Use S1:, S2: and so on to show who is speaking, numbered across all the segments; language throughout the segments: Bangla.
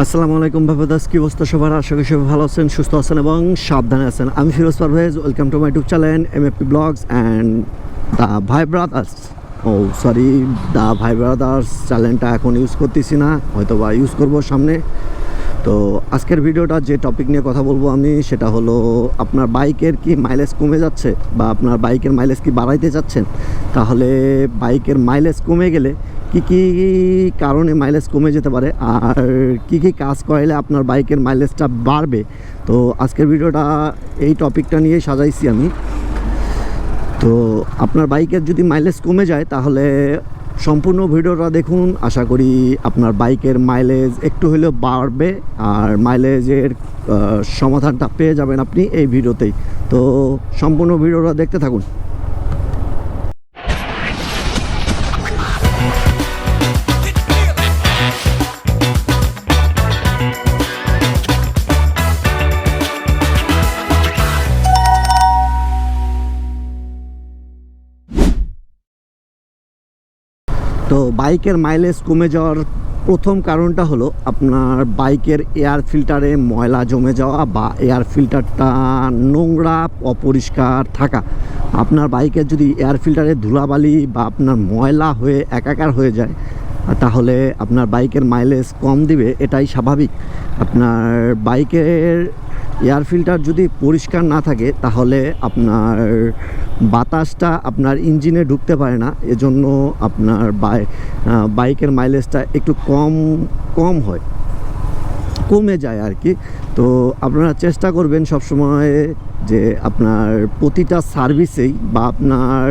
S1: আসসালামু আলাইকুম ভাইবাদাস, কি অবস্থা সবার? আশা করি সবাই ভালো আছেন, সুস্থ আছেন এবং সাবধানে আছেন। আমি Firoz Parvez, welcome to my YouTube channel MFP blogs and the Bhai Brothers. The Bhai Brothers চ্যানেলটা এখন ইউজ করতেছি না, হয়তো বা ইউজ করবো সামনে। তো আজকের ভিডিওটা যে টপিক নিয়ে কথা বলবো আমি, সেটা হলো আপনার বাইকের কি মাইলেজ কমে যাচ্ছে বা আপনার বাইকের মাইলেজ কি বাড়াইতে চাচ্ছেন। তাহলে বাইকের মাইলেজ কমে গেলে কি কি কারণে মাইলেজ কমে যেতে পারে আর কি কি কাজ করাইলে আপনার বাইকের মাইলেজটা বাড়বে। তো আজকের ভিডিওটা এই টপিকটা নিয়েই সাজাইছি আমি। তো আপনার বাইকের যদি মাইলেজ কমে যায় তাহলে সম্পূর্ণ ভিডিওটা দেখুন, আশা করি আপনার বাইকের মাইলেজ একটু হলেও বাড়বে আর মাইলেজের সমাধানটা পেয়ে যাবেন আপনি এই ভিডিওতেই। তো সম্পূর্ণ ভিডিওটা দেখতে থাকুন। তো বাইকের মাইলেজ কমে যাওয়ার প্রথম কারণটা হলো আপনার বাইকের এয়ার ফিল্টারে ময়লা জমে যাওয়া বা এয়ার ফিল্টারটা নোংরা অপরিষ্কার থাকা। আপনার বাইকের যদি এয়ার ফিল্টারে ধুলাবালি বা আপনার ময়লা হয়ে একাকার হয়ে যায় তাহলে আপনার বাইকের মাইলেজ কম দিবে, এটাই স্বাভাবিক। আপনার বাইকের এয়ার ফিল্টার যদি পরিষ্কার না থাকে তাহলে আপনার বাতাসটা আপনার ইঞ্জিনে ঢুকতে পারে না, এজন্য আপনার বাইকের মাইলেজটা একটু কম হয়, কমে যায় আর কি। তো আপনারা চেষ্টা করবেন সবসময় যে আপনার প্রতিটা সার্ভিসেই বা আপনার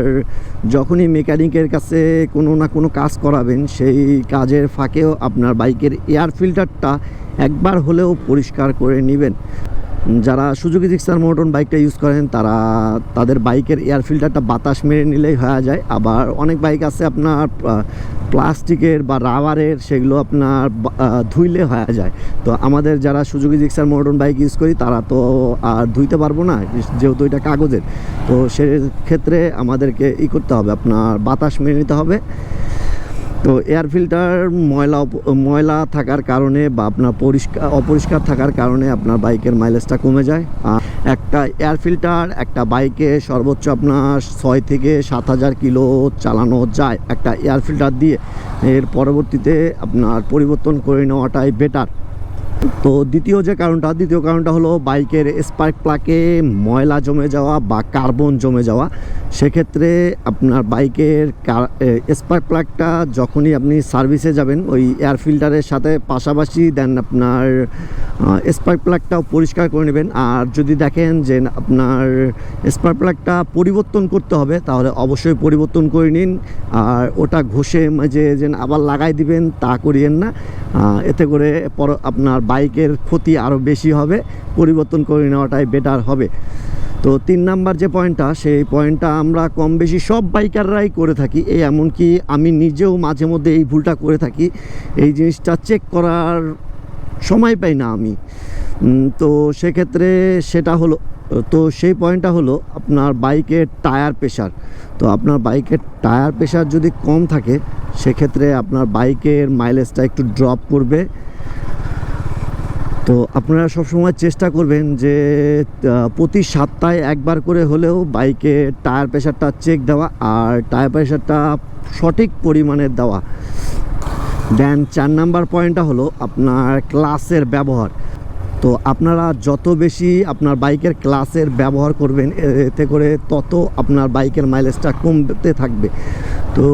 S1: যখনই মেকানিকের কাছে কোনো না কোনো কাজ করাবেন সেই কাজের ফাঁকেও আপনার বাইকের এয়ার ফিল্টারটা একবার হলেও পরিষ্কার করে নেবেন। যারা সুজুকি জিক্সার মোটন বাইকটা ইউজ করেন তাদের বাইকের এয়ার ফিল্টারটা বাতাস মেরে নিলেই হয়ে যায়। আবার অনেক বাইক আছে আপনার প্লাস্টিকের বা রাবারের, সেগুলো আপনার ধুইলে হয়ে যায়। তো আমাদের যারা সুজুকি জিক্সার মোটন বাইক ইউজ করি তারা তো আর ধুইতে পারবো না, যেহেতু এটা কাগজের। তো সেক্ষেত্রে আমাদেরকে করতে হবে, আপনার বাতাস মেরে নিতে হবে। তো এয়ার ফিল্টার ময়লা থাকার কারণে বা আপনার অপরিষ্কার থাকার কারণে আপনার বাইকের মাইলেজটা কমে যায়। একটা এয়ার ফিল্টার একটা বাইকে সর্বোচ্চ আপনার 6 থেকে 7,000 কিলো চালানো যায় একটা এয়ার ফিল্টার দিয়ে। এর পরবর্তীতে আপনার পরিবর্তন করে নেওয়াটাই বেটার। তো দ্বিতীয় কারণটা হলো বাইকের স্পার্ক প্লাগে ময়লা জমে যাওয়া বা কার্বন জমে যাওয়া। সেক্ষেত্রে আপনার বাইকের স্পার্ক প্লাগটা যখনই আপনি সার্ভিসে যাবেন ওই এয়ার ফিল্টারের সাথে পাশাপাশি দেন আপনার স্পার্ক প্লাগটাও পরিষ্কার করে নেবেন। আর যদি দেখেন যে আপনার স্পার্ক প্লাগটা পরিবর্তন করতে হবে তাহলে অবশ্যই পরিবর্তন করে নিন। আর ওটা ঘষে মাঝে যে আবার লাগাই দিবেন তা করিয়েন না, এতে করে আপনার বাইকের ক্ষতি আরও বেশি হবে। পরিবর্তন করে নেওয়াটাই বেটার হবে। তো 3 নাম্বার যে পয়েন্টটা, সেই পয়েন্টটা আমরা কম বেশি সব বাইকাররাই করে থাকি, এমনকি আমি নিজেও মাঝে মধ্যে এই ভুলটা করে থাকি। এই জিনিসটা চেক করার সময় পাই না আমি। তো সেক্ষেত্রে সেই পয়েন্টটা হলো আপনার বাইকের টায়ার প্রেশার। তো আপনার বাইকের টায়ার প্রেশার যদি কম থাকে সেক্ষেত্রে আপনার বাইকের মাইলেজটা একটু ড্রপ করবে। তো আপনারা সবসময় চেষ্টা করবেন যে প্রতি সপ্তাহে একবার করে হলেও বাইকে টায়ার প্রেশারটা চেক দেওয়া আর টায়ার প্রেশারটা সঠিক পরিমাণে দেওয়া। দেন 4 নাম্বার পয়েন্টটা হলো আপনার ক্লাসের ব্যবহার। তো আপনারা যত বেশি আপনার বাইকের ক্লাসের ব্যবহার করবেন এতে করে তত আপনার বাইকের মাইলেজটা কমতে থাকবে। তো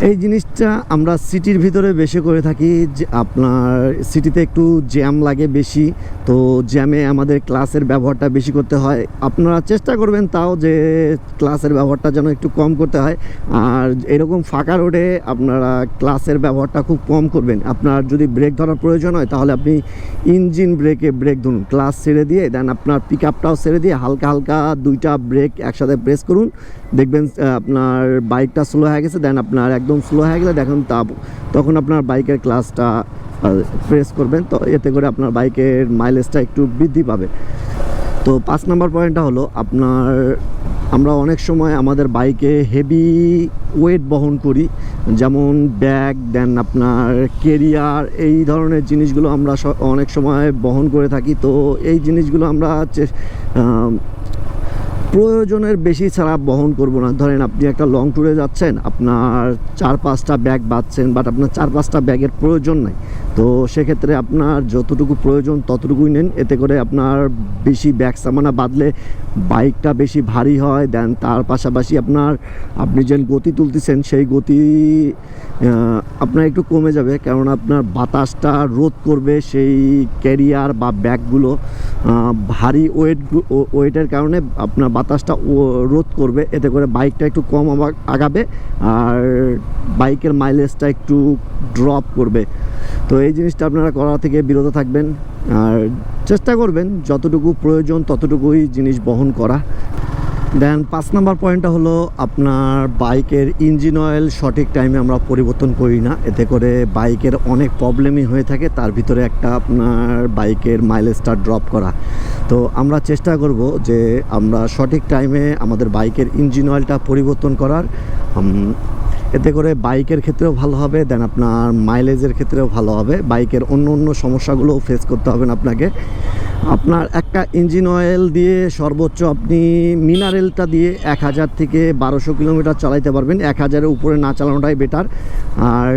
S1: এই জিনিসটা আমরা সিটির ভিতরে বেশি করে থাকি, যে আপনার সিটিতে একটু জ্যাম লাগে বেশি। তো জ্যামে আমাদের ক্লাসের ব্যবহারটা বেশি করতে হয়। আপনারা চেষ্টা করবেন তাও যে ক্লাসের ব্যবহারটা যেন একটু কম করতে হয়। আর এরকম ফাঁকা রোডে আপনারা ক্লাসের ব্যবহারটা খুব কম করবেন। আপনার যদি ব্রেক ধরার প্রয়োজন হয় তাহলে আপনি ইঞ্জিন ব্রেকে ব্রেক ধরুন, ক্লাস ছেড়ে দিয়ে দেন আপনার পিক আপটাও ছেড়ে দিয়ে হালকা হালকা 2টা ব্রেক একসাথে প্রেস করুন, দেখবেন আপনার বাইকটা স্লো হয়ে গেছে। দেন আপনার একদম স্লো হয়ে গেলে দেখুন তখন আপনার বাইকের ক্লাসটা প্রেস করবেন, তো এতে করে আপনার বাইকের মাইলেজটা একটু বৃদ্ধি পাবে। তো 5 নাম্বার পয়েন্টটা হলো আপনার আমরা অনেক সময় আমাদের বাইকে হেভি ওয়েট বহন করি, যেমন ব্যাগ, দেন আপনার কেরিয়ার, এই ধরনের জিনিসগুলো আমরা অনেক সময় বহন করে থাকি। তো এই জিনিসগুলো আমরা প্রয়োজনের বেশি ছাড়া বহন করব না। ধরেন আপনি একটা লং ট্যুরে যাচ্ছেন, আপনার 4-5টা ব্যাগ বাঁধছেন, বাট আপনার 4-5টা ব্যাগের প্রয়োজন নাই। তো সেক্ষেত্রে আপনার যতটুকু প্রয়োজন ততটুকুই নেন, এতে করে আপনার বেশি ব্যাগ সামানা বাঁধলে বাইকটা বেশি ভারী হয়। দেন তার পাশাপাশি আপনি যে গতি তুলতেছেন সেই গতি আপনার একটু কমে যাবে, কারণ আপনার বাতাসটা রোধ করবে সেই ক্যারিয়ার বা ব্যাগগুলো। ভারী ওয়েটের কারণে আপনার বাতাসটা রোধ করবে, এতে করে বাইকটা একটু কম আগাবে আর বাইকের মাইলেজটা একটু ড্রপ করবে। তো এই জিনিসটা আপনারা করা থেকে বিরত থাকবেন আর চেষ্টা করবেন যতটুকু প্রয়োজন ততটুকুই জিনিস বহন করা। দেন 5 নম্বর পয়েন্টটা হলো আপনার বাইকের ইঞ্জিন অয়েল সঠিক টাইমে আমরা পরিবর্তন করি না, এতে করে বাইকের অনেক প্রবলেমই হয়ে থাকে। তার ভিতরে একটা আপনার বাইকের মাইলেজটা ড্রপ করা। তো আমরা চেষ্টা করব যে আমরা সঠিক টাইমে আমাদের বাইকের ইঞ্জিন অয়েলটা পরিবর্তন করার। এতে করে বাইকের ক্ষেত্রেও ভালো হবে, দেন আপনার মাইলেজের ক্ষেত্রেও ভালো হবে। বাইকের অন্য সমস্যাগুলোও ফেস করতে হবে না আপনাকে। আপনার একটা ইঞ্জিন অয়েল দিয়ে সর্বোচ্চ আপনি মিনারেলটা দিয়ে 1000 থেকে 1200 কিলোমিটার চালাইতে পারবেন। 1000-এর উপরে না চালানোটাই বেটার। আর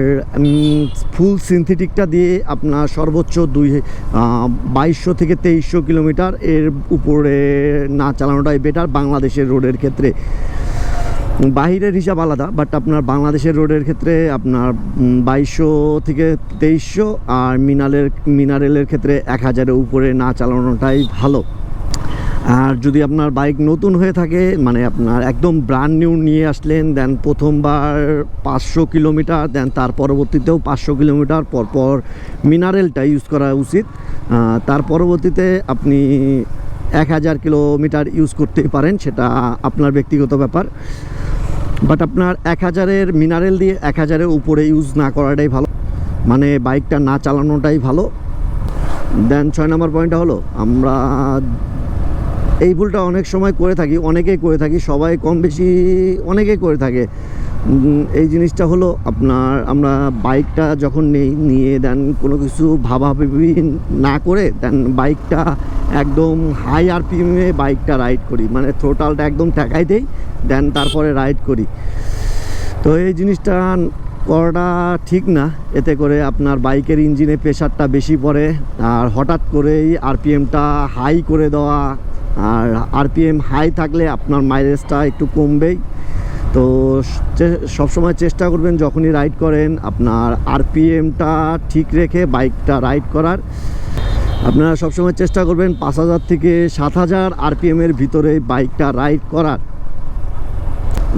S1: ফুল সিনথেটিকটা দিয়ে আপনার সর্বোচ্চ 2200 থেকে 2300 কিলোমিটার এর উপরে না চালানোটাই বেটার বাংলাদেশের রোডের ক্ষেত্রে। বাহিরের হিসাব আলাদা, বাট আপনার বাংলাদেশের রোডের ক্ষেত্রে আপনার 2200 থেকে 2300, আর মিনারেলের ক্ষেত্রে 1000-এর উপরে না চালানোটাই ভালো। আর যদি আপনার বাইক নতুন হয়ে থাকে, মানে আপনার একদম ব্র্যান্ড নিউ নিয়ে আসলেন, দেন প্রথমবার 500 কিলোমিটার, দেন তার পরবর্তীতেও 500 কিলোমিটার পরপর মিনারেলটা ইউজ করা উচিত। তার পরবর্তীতে আপনি 1000 কিলোমিটার ইউজ করতেই পারেন, সেটা আপনার ব্যক্তিগত ব্যাপার। বাট আপনার 1000-এর মিনারেল দিয়ে 1000-এর উপরে ইউজ না করাটাই ভালো, মানে বাইকটা না চালানোটাই ভালো। দেন 6 নম্বর পয়েন্টটা হলো আমরা এই ভুলটা অনেক সময় করে থাকি, অনেকেই করে থাকি, সবাই কম বেশি অনেকেই করে থাকে। এই জিনিসটা হলো আমরা বাইকটা যখন নিয়ে দেন কোনো কিছু ভাবাভাবি না করে দেন বাইকটা একদম হাই আরপিএমে বাইকটা রাইড করি, মানে থ্রোটালটা একদম ঠেকাই দেই, দেন তারপরে রাইড করি। তো এই জিনিসটা করাটা ঠিক না, এতে করে আপনার বাইকের ইঞ্জিনে প্রেশারটা বেশি পড়ে। আর হঠাৎ করেই আরপিএমটা হাই করে দেওয়া, আর আরপিএম হাই থাকলে আপনার মাইলেজটা একটু কমবেই। তো সবসময় চেষ্টা করবেন যখনই রাইড করেন আপনার আরপিএমটা ঠিক রেখে বাইকটা রাইড করার। আপনারা সবসময় চেষ্টা করবেন 5000 থেকে 7000 আরপিএমের ভিতরে বাইকটা রাইড করার।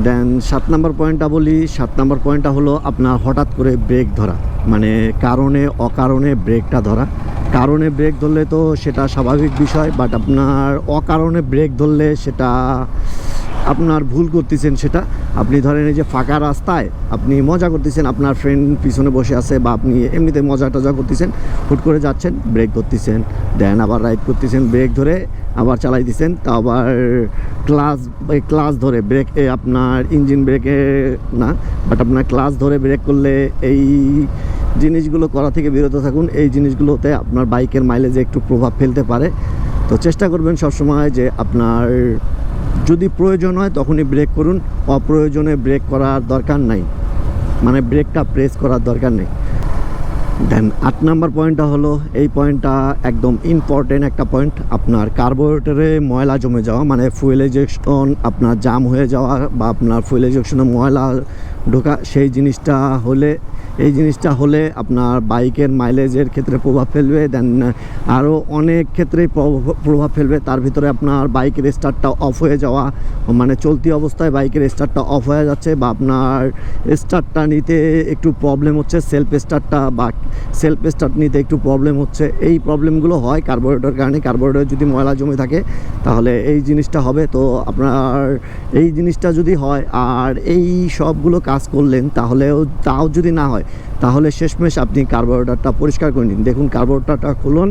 S1: দেন 7 নম্বর পয়েন্টটা বলি। 7 নম্বর পয়েন্টটা হলো আপনার হঠাৎ করে ব্রেক ধরা, মানে কারণে অকারণে ব্রেকটা ধরা। কারণে ব্রেক ধরলে তো সেটা স্বাভাবিক বিষয়, বাট আপনার অকারণে ব্রেক ধরলে সেটা আপনার ভুল করতেছেন। সেটা আপনি ধরেন এই যে ফাঁকা রাস্তায় আপনি মজা করতেছেন, আপনার ফ্রেন্ড পিছনে বসে আছে, বা আপনি এমনিতে মজা টজা করতেছেন, হুট করে যাচ্ছেন, ব্রেক করতেছেন, দেন আবার রাইড করতেছেন, ব্রেক ধরে আবার চালাই দিচ্ছেন, তা আবার ক্লাচ ধরে ব্রেক, আপনার ইঞ্জিন ব্রেকে না, বাট আপনার ক্লাচ ধরে ব্রেক করলে এই জিনিসগুলো করা থেকে বিরত থাকুন। এই জিনিসগুলোতে আপনার বাইকের মাইলেজে একটু প্রভাব ফেলতে পারে। তো চেষ্টা করবেন সবসময় যে আপনার যদি প্রয়োজন হয় তখনই ব্রেক করুন, অপ্রয়োজনে ব্রেক করার দরকার নাই, মানে ব্রেকটা প্রেস করার দরকার নেই। দেন 8 নম্বর পয়েন্টটা হলো, এই পয়েন্টটা একদম ইম্পর্টেন্ট একটা পয়েন্ট, আপনার কার্বোরেটরে ময়লা জমে যাওয়া, মানে ফুয়েল ইনজেকশন আপনার জাম হয়ে যাওয়া বা আপনার ফুয়েল ইনজেকশনে ময়লা ঢোকা, সেই জিনিসটা হলে এই জিনিসটা হলে আপনার বাইকের মাইলেজের ক্ষেত্রে প্রভাব ফেলবে। দেন আরও অনেক ক্ষেত্রেই প্রভাব ফেলবে। তার ভিতরে আপনার বাইকের স্টার্টটা অফ হয়ে যাওয়া, মানে চলতি অবস্থায় বাইকের স্টার্টটা অফ হয়ে যাচ্ছে, বা আপনার স্টার্টটা নিতে একটু প্রবলেম হচ্ছে, সেলফ স্টার্টটা বা সেলফ স্টার্ট নিতে একটু প্রবলেম হচ্ছে। এই প্রবলেমগুলো হয় কার্বোরেটরের কারণে। কার্বোরেটর যদি ময়লা জমে থাকে তাহলে এই জিনিসটা হবে। তো আপনার এই জিনিসটা যদি হয় আর এই সবগুলো কাজ করলেন তাও যদি না হয় তাহলে শেষমেশ আপনি কার্বোরেটরটা পরিষ্কার করে নিন। দেখুন কার্বোরেটরটা খুলুন,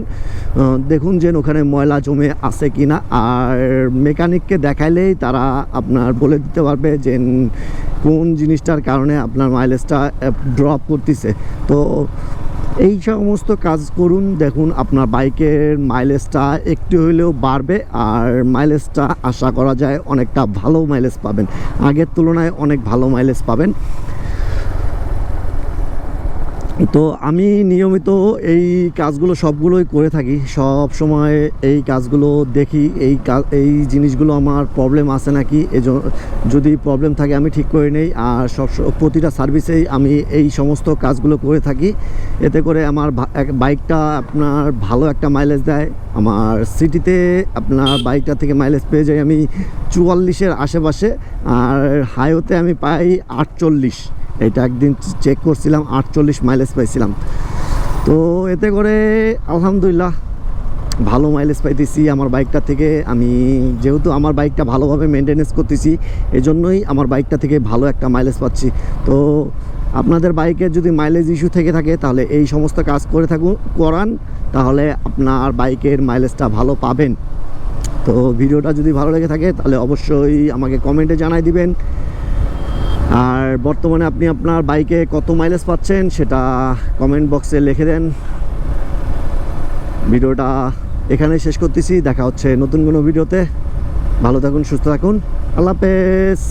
S1: দেখুন যে ওখানে ময়লা জমে আছে কি না। আর মেকানিককে দেখাইলেই তারা আপনার বলে দিতে পারবে যে কোন জিনিসটার কারণে আপনার মাইলেজটা ড্রপ করতেছে। তো এই সমস্ত কাজ করুন, দেখুন আপনার বাইকের মাইলেজটা একটু হলেও বাড়বে। আর মাইলেজটা আশা করা যায় অনেকটা ভালো মাইলেজ পাবেন, আগের তুলনায় অনেক ভালো মাইলেজ পাবেন। তো আমি নিয়মিত এই কাজগুলো সবগুলোই করে থাকি, সব সময় এই কাজগুলো দেখি, এই জিনিসগুলো আমার প্রবলেম আছে নাকি, যদি প্রবলেম থাকে আমি ঠিক করে নেই। আর প্রতিটা সার্ভিসেই আমি এই সমস্ত কাজগুলো করে থাকি। এতে করে আমার বাইকটা আপনার ভালো একটা মাইলেজ দেয়। আমার সিটিতে আপনার বাইকটা থেকে মাইলেজ পেয়ে যাই আমি 44-এর আশেপাশে, আর হাইওয়েতে আমি পাই 48। এটা একদিন চেক করছিলাম, 48 মাইলেজ পাইছিলাম। তো এতে করে আলহামদুলিল্লাহ ভালো মাইলেজ পাইতেছি আমার বাইকটা থেকে। আমি যেহেতু আমার বাইকটা ভালোভাবে মেনটেনেন্স করতেছি, এজন্যই আমার বাইকটা থেকে ভালো একটা মাইলেজ পাচ্ছি। তো আপনাদের বাইকের যদি মাইলেজ ইস্যু থেকে থাকে তাহলে এই সমস্ত কাজ করান, তাহলে আপনার বাইকের মাইলেজটা ভালো পাবেন। তো ভিডিওটা যদি ভালো লেগে থাকে তাহলে অবশ্যই আমাকে কমেন্টে জানাই দিবেন। আর বর্তমানে আপনি আপনার বাইকে কত মাইলেজ পাচ্ছেন সেটা কমেন্ট বক্সে লিখে দেন। ভিডিওটা এখানেই শেষ করতেছি, দেখা হচ্ছে নতুন কোনো ভিডিওতে। ভালো থাকুন, সুস্থ থাকুন, আল্লাহ হাফেজ।